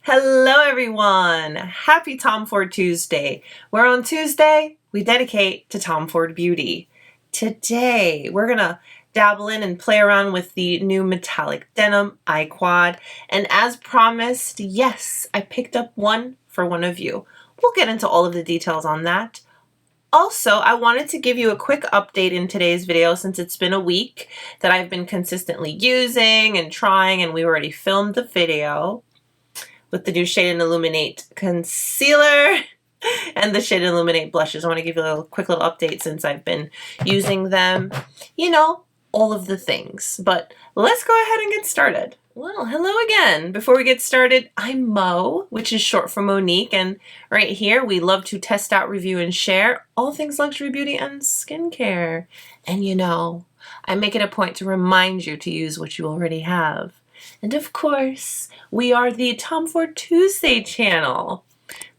Hello everyone! Happy Tom Ford Tuesday, where on Tuesday we dedicate to Tom Ford beauty. Today we're gonna dabble in and play around with the new metallic denim iQuad, and as promised, yes, I picked up one for one of you. We'll get into all of the details on that. Also, I wanted to give you a quick update in today's video since it's been a week that I've been consistently using and trying, and we already filmed the video with the new Shade and Illuminate concealer and the Shade and Illuminate blushes. I want to give you a quick little update since I've been using them. You know, all of the things. But let's go ahead and get started. Well, hello again. Before we get started, I'm Mo, which is short for Monique, and right here we love to test out, review, and share all things luxury beauty and skincare. And you know, I make it a point to remind you to use what you already have. And of course, we are the Tom Ford Tuesday channel.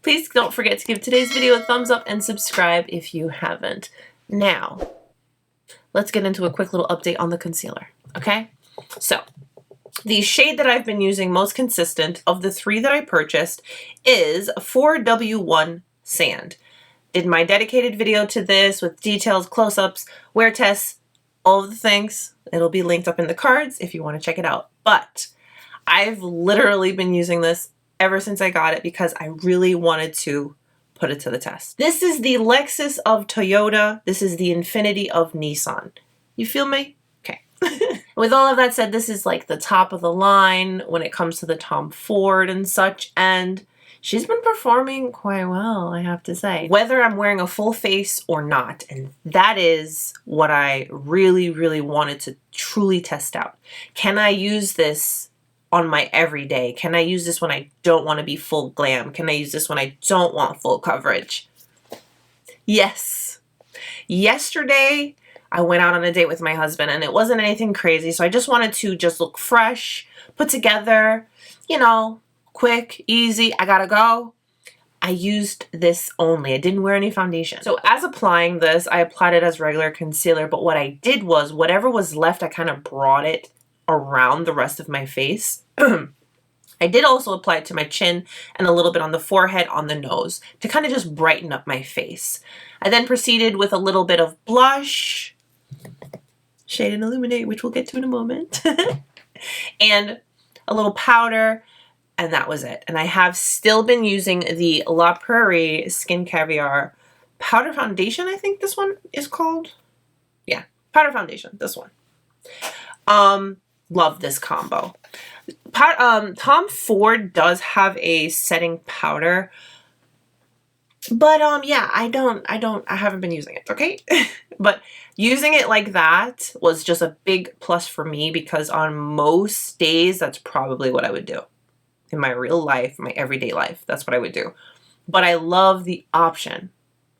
Please don't forget to give today's video a thumbs up and subscribe if you haven't. Now, let's get into a quick little update on the concealer, okay? So, the shade that I've been using most consistent of the three that I purchased is 4W1 Sand. Did my dedicated video to this with details, close-ups, wear tests, all of the things. It'll be linked up in the cards if you want to check it out. But I've literally been using this ever since I got it because I really wanted to put it to the test. This is the Lexus of Toyota. This is the Infinity of Nissan. You feel me? Okay. With all of that said, this is like the top of the line when it comes to the Tom Ford and such, and she's been performing quite well, I have to say. Whether I'm wearing a full face or not, and that is what I really wanted to truly test out. Can I use this on my everyday? Can I use this when I don't want to be full glam? Can I use this when I don't want full coverage? Yes. Yesterday, I went out on a date with my husband, and it wasn't anything crazy, so I just wanted to just look fresh, put together, you know, quick, easy, I gotta go. I used this only. I didn't wear any foundation. So as applying this, I applied it as regular concealer, but what I did was whatever was left, I kind of brought it around the rest of my face. I did also apply it to my chin and a little bit on the forehead, on the nose, to kind of just brighten up my face. I then proceeded with a little bit of blush, Shade and Illuminate, which we'll get to in a moment, and a little powder, and that was it. And I have still been using the La Prairie Skin Caviar Powder Foundation, I think this one is called. Yeah, Powder Foundation, this one. Love this combo. Tom Ford does have a setting powder, but yeah, I haven't been using it, okay? But using it like that was just a big plus for me because on most days, that's probably what I would do. In my real life, my everyday life, that's what I would do. But I love the option.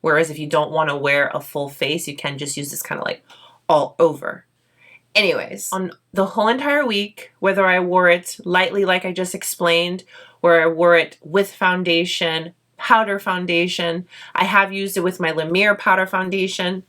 Whereas if you don't want to wear a full face, you can just use this kind of like all over. Anyways, on the whole entire week, whether I wore it lightly like I just explained, or I wore it with foundation, powder foundation, I have used it with my La Mer powder foundation.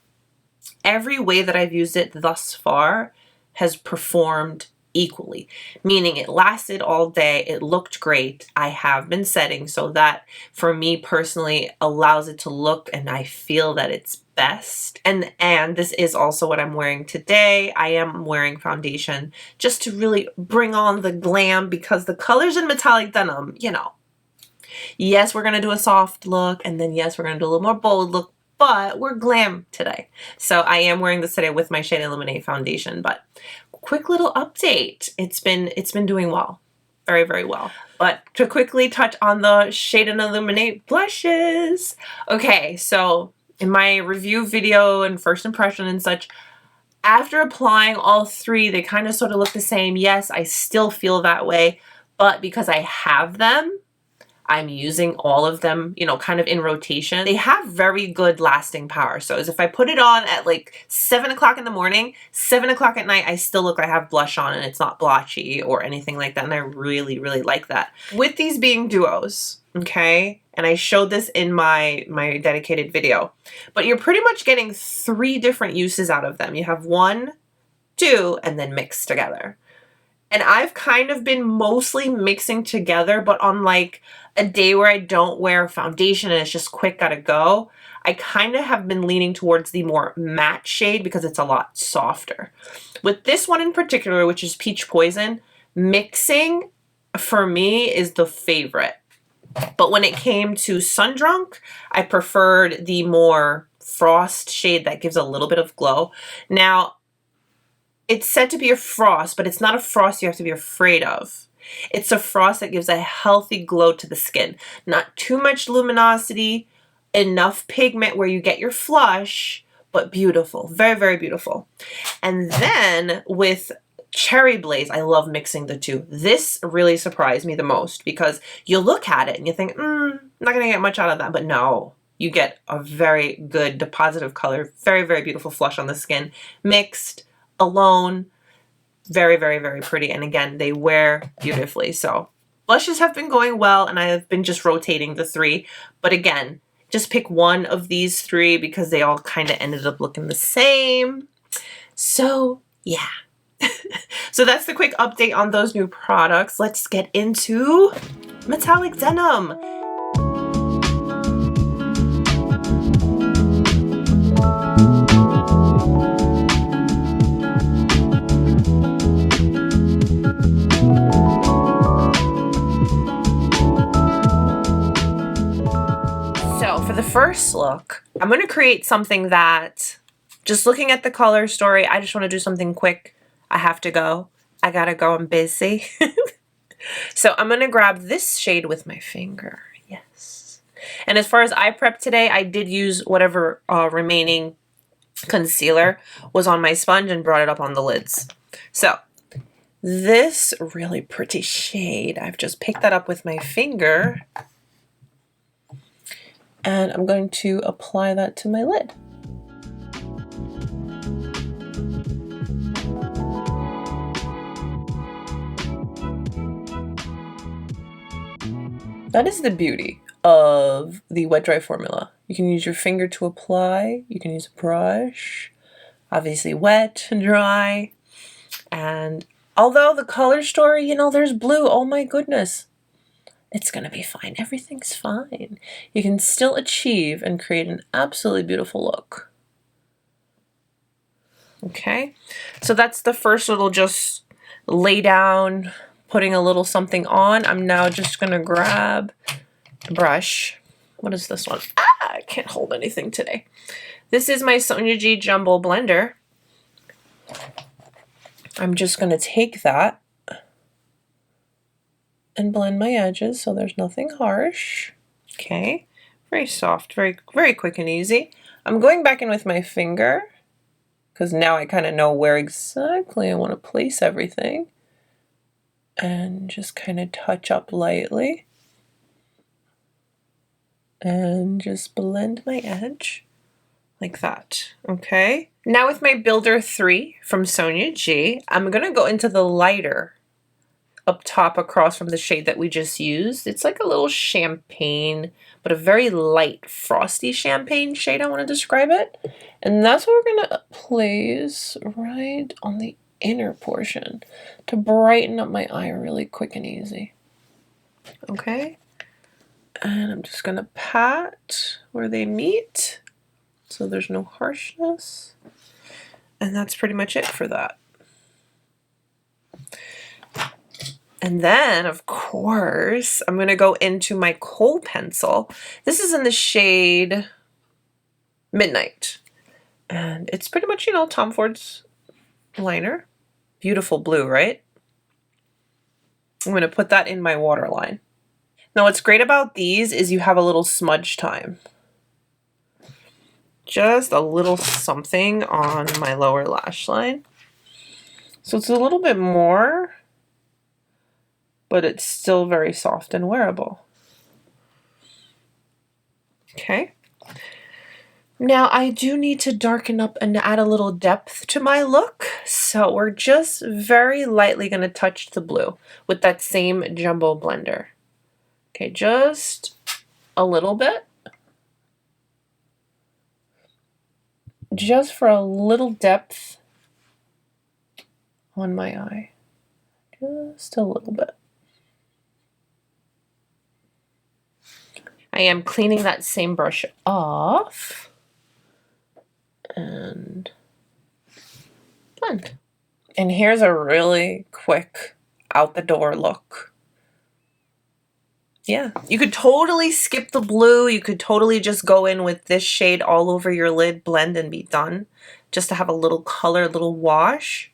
Every way that I've used it thus far has performed equally, meaning it lasted all day, it looked great. I have been setting, so that for me personally allows it to look, and I feel that it's best. And this is also what I'm wearing today. I am wearing foundation just to really bring on the glam because the colors in metallic denim, you know. Yes, we're gonna do a soft look, and then yes, we're gonna do a little more bold look, but we're glam today. So I am wearing this today with my Shade Illuminate foundation, but quick little update. It's been doing well. Very well. But to quickly touch on the Shade and Illuminate blushes. Okay, so in my review video and first impression and such, after applying all three, they kind of sort of look the same. Yes, I still feel that way, but because I have them, I'm using all of them, you know, kind of in rotation. They have very good lasting power. So as if I put it on at like 7 o'clock in the morning, 7 o'clock at night, I still look like I have blush on and it's not blotchy or anything like that. And I really like that. With these being duos, okay, and I showed this in my dedicated video, but you're pretty much getting 3 different uses out of them. You have 1, 2, and then mixed together. And I've kind of been mostly mixing together, but on like a day where I don't wear foundation and it's just quick, gotta go, I kind of have been leaning towards the more matte shade because it's a lot softer. With this one in particular, which is Peach Poison, mixing for me is the favorite. But when it came to Sundrunk, I preferred the more frost shade that gives a little bit of glow. Now, it's said to be a frost, but it's not a frost you have to be afraid of. It's a frost that gives a healthy glow to the skin. Not too much luminosity, enough pigment where you get your flush, but beautiful. Very, very beautiful. And then with Cherry Blaze, I love mixing the two. This really surprised me the most because you look at it and you think, not going to get much out of that. But no, you get a very good depositive color. Very, very beautiful flush on the skin. Mixed, alone, very, very, very pretty. And again, they wear beautifully. So blushes have been going well, and I have been just rotating the three. But again, just pick one of these three because they all kind of ended up looking the same. So yeah. So that's the quick update on those new products. Let's get into metallic denim. So for the first look, I'm going to create something that, just looking at the color story, I just want to do something quick. I have to go. I gotta go. I'm busy. So I'm going to grab this shade with my finger. Yes. And as far as eye prep today, I did use whatever remaining concealer was on my sponge and brought it up on the lids. So this really pretty shade, I've just picked that up with my finger. And I'm going to apply that to my lid. That is the beauty of the wet dry formula. You can use your finger to apply, you can use a brush, obviously wet and dry. And although the color story, you know, there's blue, oh my goodness, it's gonna be fine. Everything's fine. You can still achieve and create an absolutely beautiful look. Okay, so that's the first little just lay down, putting a little something on. I'm now just gonna grab a brush. What is this one? I can't hold anything today. This is my Neige Jumbo Blender. I'm just gonna take that and blend my edges so there's nothing harsh. Okay, very soft, very, very quick and easy. I'm going back in with my finger because now I kind of know where exactly I want to place everything. And just kind of touch up lightly. And just blend my edge like that, okay? Now with my Builder 3 from Neige, I'm gonna go into the lighter up top across from the shade that we just used. It's like a little champagne, but a very light, frosty champagne shade, I want to describe it. And that's what we're gonna place right on the inner portion to brighten up my eye really quick and easy. Okay? And I'm just gonna pat where they meet so there's no harshness. And that's pretty much it for that. And then, of course, I'm going to go into my Kohl pencil. This is in the shade Midnight. And it's pretty much, you know, Tom Ford's liner. Beautiful blue, right? I'm going to put that in my waterline. Now, what's great about these is you have a little smudge time. Just a little something on my lower lash line. So it's a little bit more, but it's still very soft and wearable. Okay. Now I do need to darken up and add a little depth to my look. So we're just very lightly going to touch the blue with that same jumbo blender. Okay, just a little bit. Just for a little depth on my eye. just a little bit. I am cleaning that same brush off and blend. And here's a really quick out the door look. Yeah, you could totally skip the blue. You could totally just go in with this shade all over your lid, blend and be done. Just to have a little color, a little wash.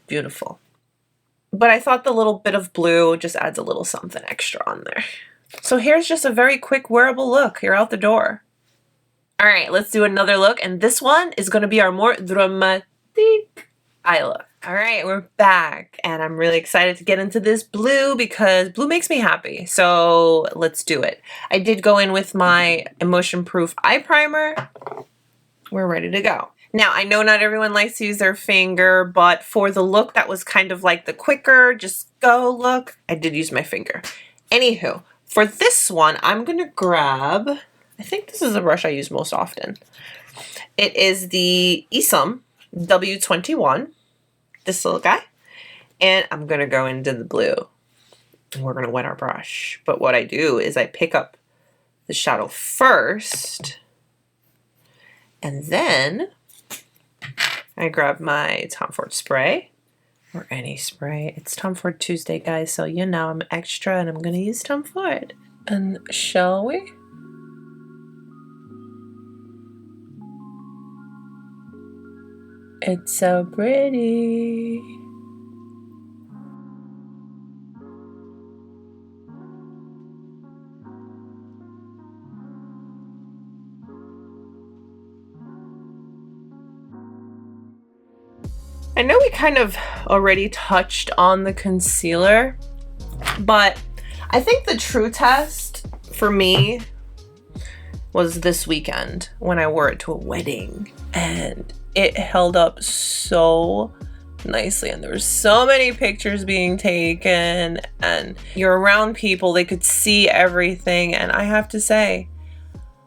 Beautiful. But I thought the little bit of blue just adds a little something extra on there. So here's just a very quick wearable look. You're out the door. All right, let's do another look. And this one is going to be our more dramatic eye look. All right, we're back. And I'm really excited to get into this blue because blue makes me happy. So let's do it. I did go in with my Emotion Proof Eye Primer. We're ready to go. Now, I know not everyone likes to use their finger, but for the look that was kind of like the quicker, just go look, I did use my finger. Anywho, for this one, I'm going to grab, I think this is the brush I use most often. It is the Isum W21, this little guy. And I'm going to go into the blue. And we're going to wet our brush. But what I do is I pick up the shadow first. And then I grab my Tom Ford spray, or any spray. It's Tom Ford Tuesday, guys, so you know I'm extra and I'm going to use Tom Ford. And shall we? It's so pretty. I know we kind of already touched on the concealer, but I think the true test for me was this weekend when I wore it to a wedding, and it held up so nicely, and there were so many pictures being taken, and you're around people, they could see everything. And I have to say,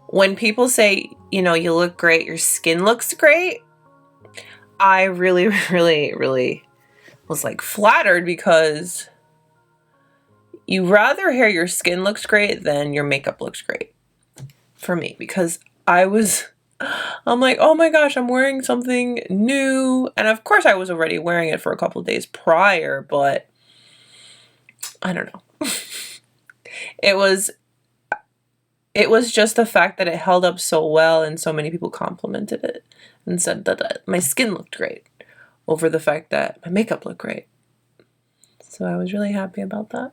when people say, you know, you look great, your skin looks great, I really, really, really was like flattered, because you rather hear your skin looks great than your makeup looks great for me, because I'm like, oh my gosh, I'm wearing something new. And of course I was already wearing it for a couple of days prior, but I don't know. It was just the fact that it held up so well, and so many people complimented it and said that my skin looked great over the fact that my makeup looked great. So I was really happy about that.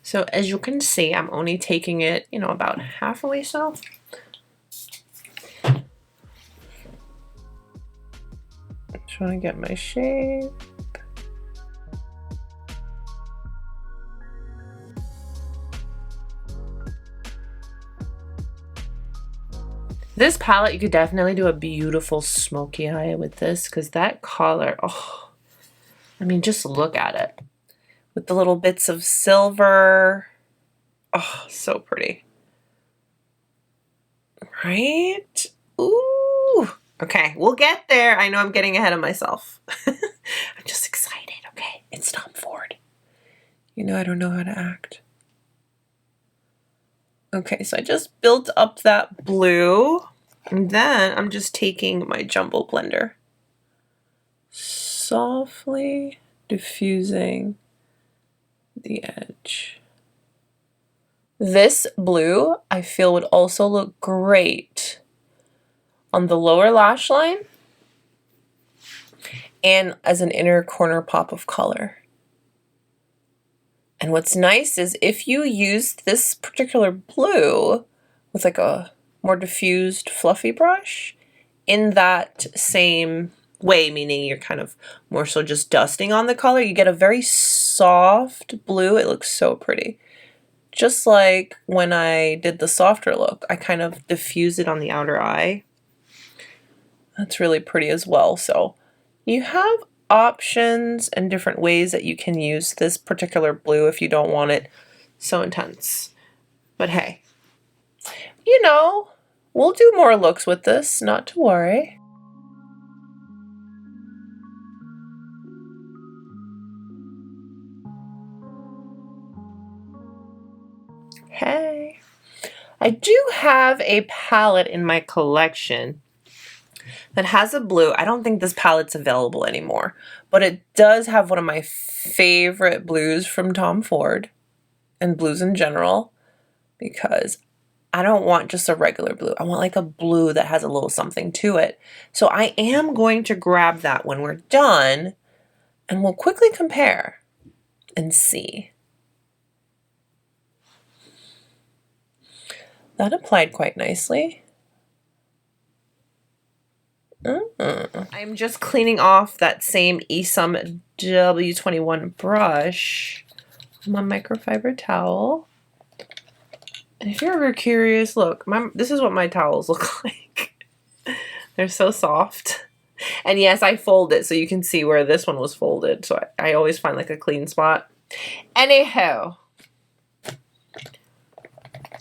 So as you can see, I'm only taking it, you know, about halfway so. Just want to get my shape. This palette, you could definitely do a beautiful smoky eye with this, because that color, oh, I mean, just look at it. With the little bits of silver. Oh, so pretty. Right? Ooh. Okay, we'll get there. I know I'm getting ahead of myself. I'm just excited, okay? It's Tom Ford. You know I don't know how to act. Okay, so I just built up that blue, and then I'm just taking my jumbo blender, softly diffusing the edge. This blue, I feel, would also look great on the lower lash line and as an inner corner pop of color. And what's nice is if you use this particular blue with like a more diffused fluffy brush in that same way, meaning you're kind of more so just dusting on the color, you get a very soft blue. It looks so pretty. Just like when I did the softer look, I kind of diffused it on the outer eye. That's really pretty as well. So you have options and different ways that you can use this particular blue if you don't want it so intense. But hey, you know, we'll do more looks with this, not to worry. Hey. I do have a palette in my collection that has a blue. I don't think this palette's available anymore, but it does have one of my favorite blues from Tom Ford, and blues in general, because I don't want just a regular blue. I want like a blue that has a little something to it. So I am going to grab that when we're done, and we'll quickly compare and see. That applied quite nicely. I'm just cleaning off that same Esom W21 brush on my microfiber towel. And if you're ever curious, look, this is what my towels look like. They're so soft. And yes, I fold it so you can see where this one was folded. So I always find like a clean spot. Anyhow,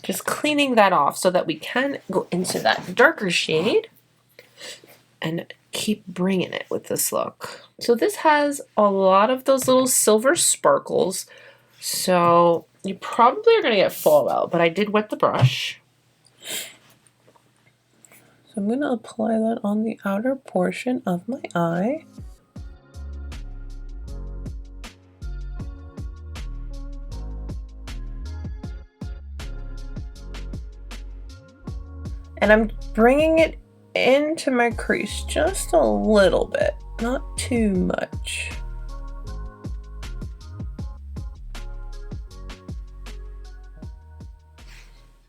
just cleaning that off so that we can go into that darker shade and keep bringing it with this look. So this has a lot of those little silver sparkles. So you probably are going to get fallout, but I did wet the brush. So I'm going to apply that on the outer portion of my eye. And I'm bringing it into my crease just a little bit, not too much.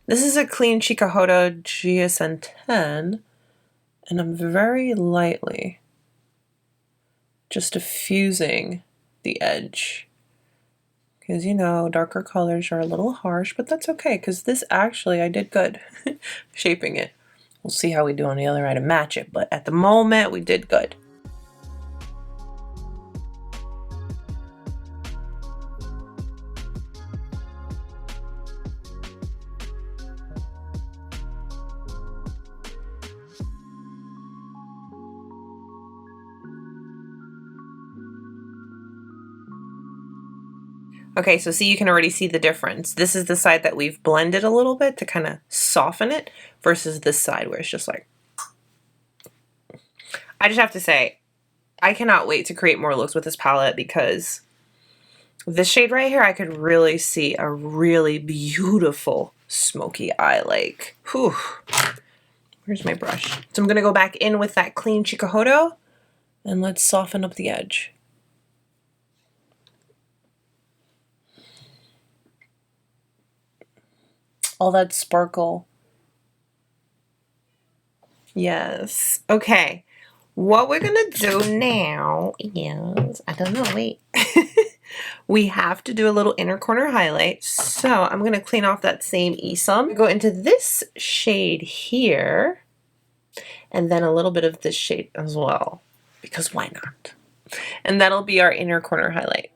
This is a clean Chikuhodo GSN 10, and I'm very lightly just diffusing the edge. Because, you know, darker colors are a little harsh, but that's okay, because this actually, I did good shaping it. We'll see how we do on the other eye to match it, but at the moment, we did good. Okay, so see, you can already see the difference. This is the side that we've blended a little bit to kind of soften it versus this side where it's just like... I just have to say, I cannot wait to create more looks with this palette because this shade right here, I could really see a really beautiful smoky eye. Like, whew. Where's my brush? So I'm going to go back in with that clean Chikuhodo and let's soften up the edge. All that sparkle. Yes. Okay. What we're gonna do now is, I don't know, wait. We have to do a little inner corner highlight. So I'm gonna clean off that same Esom. Go into this shade here, and then a little bit of this shade as well, because why not? And that'll be our inner corner highlight.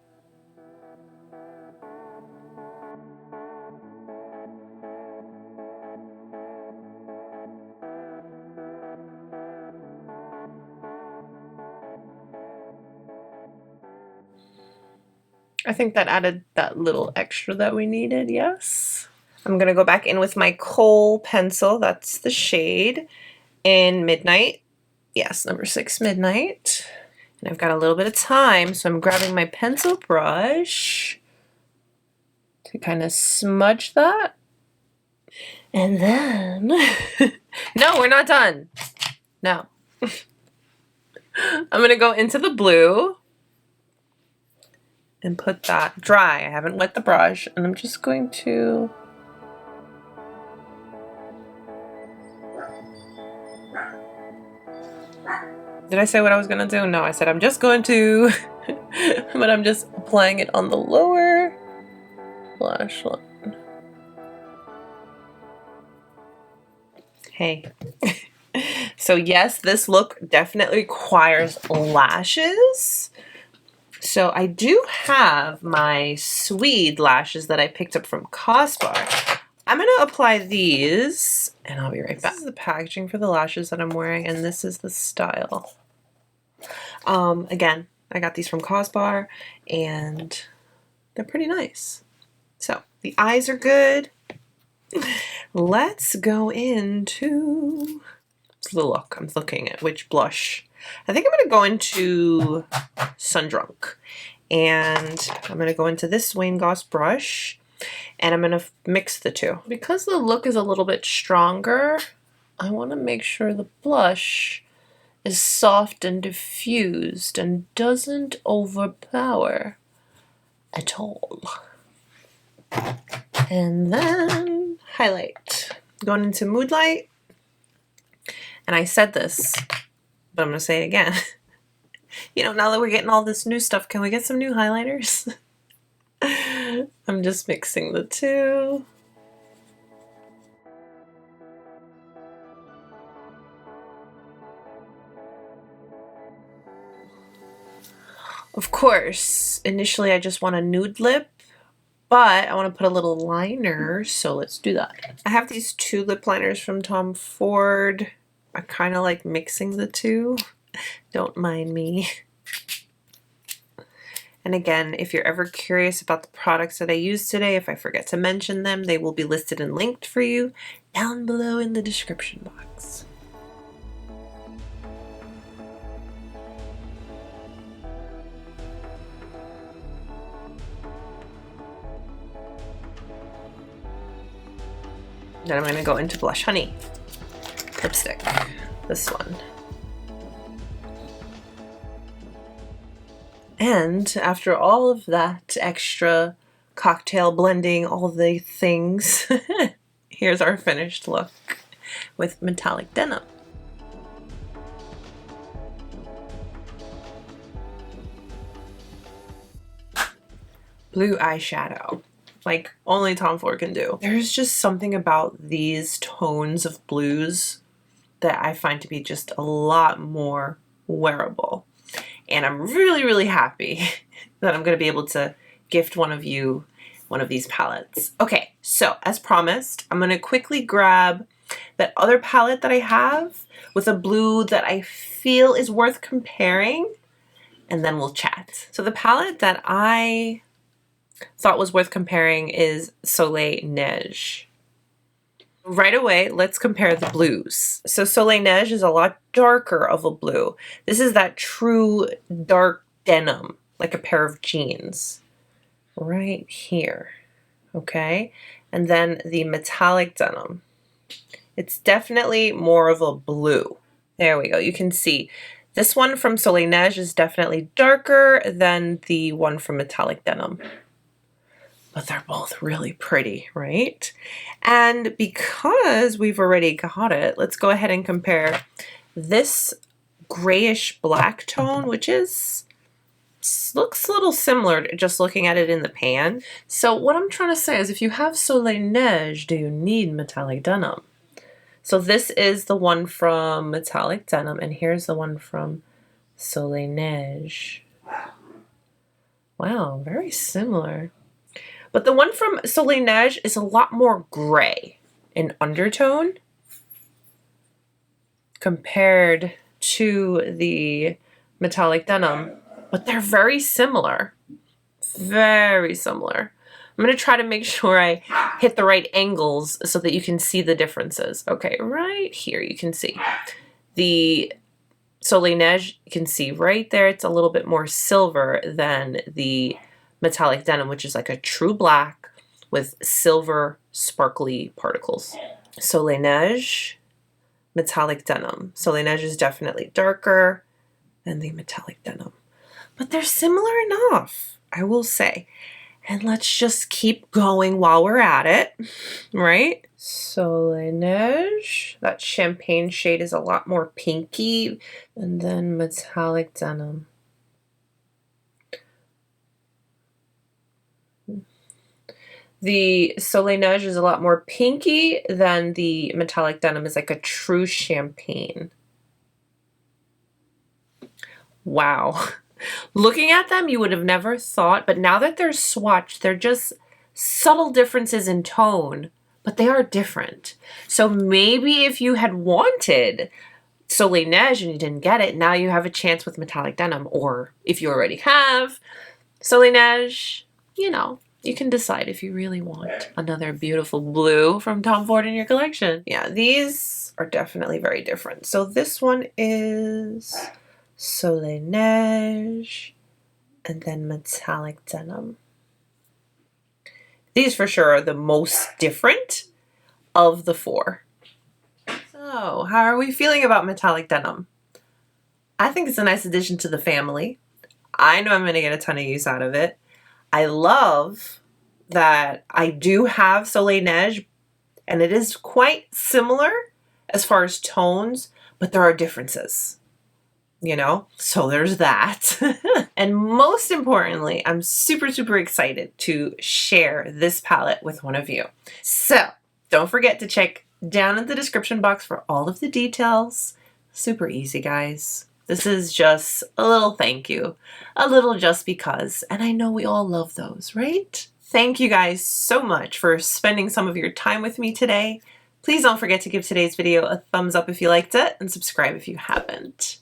I think that added that little extra that we needed, yes. I'm gonna go back in with my Kohl pencil, that's the shade, in Midnight. Yes, number 6, Midnight. And I've got a little bit of time, so I'm grabbing my pencil brush to kind of smudge that. And then, no, we're not done. No. I'm gonna go into the blue and put that dry. I haven't wet the brush, and I'm just going to Did I say what I was gonna do? No, I said I'm just going to but I'm just applying it on the lower lash line. Hey. So yes, this look definitely requires lashes. So I do have my Swede lashes that I picked up from Cosbar. I'm going to apply these, and I'll be right back. This is the packaging for the lashes that I'm wearing, and this is the style. Again, I got these from Cosbar, and they're pretty nice. So the eyes are good. Let's go into the look. I'm looking at which blush. I think I'm going to go into Sundrunk. And I'm going to go into this Wayne Goss brush. And I'm going to mix the two. Because the look is a little bit stronger, I want to make sure the blush is soft and diffused and doesn't overpower at all. And then highlight. Going into Moodlight. And I said this, but I'm going to say it again. You know, now that we're getting all this new stuff, can we get some new highlighters? I'm just mixing the two. Of course, initially I just want a nude lip, but I want to put a little liner, so let's do that. I have these two lip liners from Tom Ford. I kind of like mixing the two. Don't mind me. And again, if you're ever curious about the products that I use today, if I forget to mention them, they will be listed and linked for you down below in the description box. Then I'm going to go into Blush Honey lipstick, this one. And after all of that extra cocktail blending, all the things, here's our finished look with metallic denim. Blue eyeshadow, like only Tom Ford can do. There's just something about these tones of blues that I find to be just a lot more wearable. And I'm really, really happy that I'm going to be able to gift one of you one of these palettes. Okay, so as promised, I'm going to quickly grab that other palette that I have with a blue that I feel is worth comparing, and then we'll chat. So the palette that I thought was worth comparing is Soleil Neige. Right away, let's compare the blues. So Soleil Neige is a lot darker of a blue. This is that true dark denim, like a pair of jeans. Right here, okay? And then the metallic denim. It's definitely more of a blue. There we go, you can see. This one from Soleil Neige is definitely darker than the one from metallic denim. But they're both really pretty, right? And because we've already got it, let's go ahead and compare this grayish black tone, which looks a little similar to just looking at it in the pan. So what I'm trying to say is if you have Soleil Neige, do you need metallic denim? So this is the one from metallic denim, and here's the one from Soleil Neige. Wow, very similar. But the one from Soleil Neige is a lot more gray in undertone compared to the metallic denim, but they're very similar. Very similar. I'm going to try to make sure I hit the right angles so that you can see the differences. Okay, right here you can see. The Soleil Neige, you can see right there, it's a little bit more silver than the metallic denim, which is like a true black with silver sparkly particles. Soleil Neige, metallic denim. Soleil Neige is definitely darker than the metallic denim, but they're similar enough, I will say. And let's just keep going while we're at it, right? Soleil Neige, that champagne shade is a lot more pinky, and then metallic denim. The Soleil Neige is a lot more pinky than the metallic denim is like a true champagne. Wow. Looking at them, you would have never thought, but now that they're swatched, they're just subtle differences in tone, but they are different. So maybe if you had wanted Soleil Neige and you didn't get it, now you have a chance with metallic denim, or if you already have Soleil Neige, you know, You can decide if you really want another beautiful blue from Tom Ford in your collection. Yeah, these are definitely very different. So this one is Soleil Neige and then metallic denim. These for sure are the most different of the four. So how are we feeling about metallic denim? I think it's a nice addition to the family. I know I'm going to get a ton of use out of it. I love that I do have Soleil Neige, and it is quite similar as far as tones, but there are differences, you know? So there's that. And most importantly, I'm super, super excited to share this palette with one of you. So don't forget to check down in the description box for all of the details. Super easy, guys. This is just a little thank you, a little just because, and I know we all love those, right? Thank you guys so much for spending some of your time with me today. Please don't forget to give today's video a thumbs up if you liked it and subscribe if you haven't.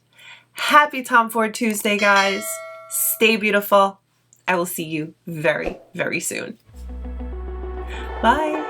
Happy Tom Ford Tuesday, guys. Stay beautiful. I will see you very, very soon. Bye.